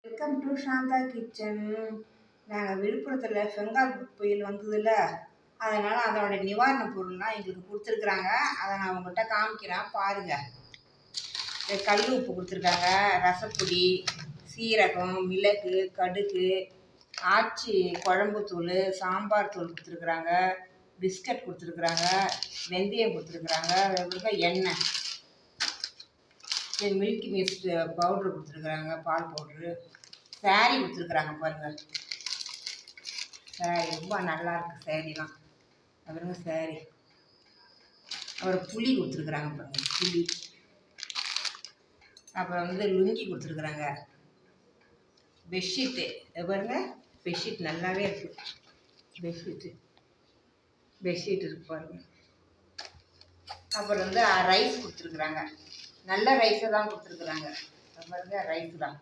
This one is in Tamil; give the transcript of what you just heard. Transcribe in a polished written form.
Welcome to Shantha kitchen. நாங்கள் விழுப்புரத்தில் பெங்கால் புயல் வந்ததில்ல, அதனால் அதோடைய நிவாரண பொருள்லாம் எங்களுக்கு கொடுத்துருக்குறாங்க. அதை நான் உங்கள்கிட்ட காமிக்கிறேன் பாருங்கள். கல் உப்பு கொடுத்துருக்காங்க, ரசப்பொடி, சீரகம், மிளகு, கடுகு, ஆச்சி குழம்புத்தூள், சாம்பார் தூள் கொடுத்துருக்குறாங்க, பிஸ்கட் கொடுத்துருக்குறாங்க, வெந்தயம் கொடுத்துருக்குறாங்க, எண்ணெய், மில்கி மிஸ்ட் பவுட்ரு கொடுத்துருக்குறாங்க, பால் பவுட்ரு, சேரீ கொடுத்துருக்குறாங்க பாருங்கள். சேரீ ரொம்ப நல்லாயிருக்கு சேரீலாம். அப்புறம் சேரீ, அப்புறம் புளி கொடுத்துருக்குறாங்க பாருங்கள், புளி. அப்புறம் லுங்கி கொடுத்துருக்குறாங்க. பெட்ஷீட்டு பாருங்க, பெட்ஷீட் நல்லாவே இருக்குது. பெட்ஷீட் இருக்கு பாருங்க. அப்புறம் ரைஸ் கொடுத்துருக்குறாங்க. நல்ல ரைஸை தான் கொடுத்துருக்குறாங்க பாருங்க, ரைஸ் தான்.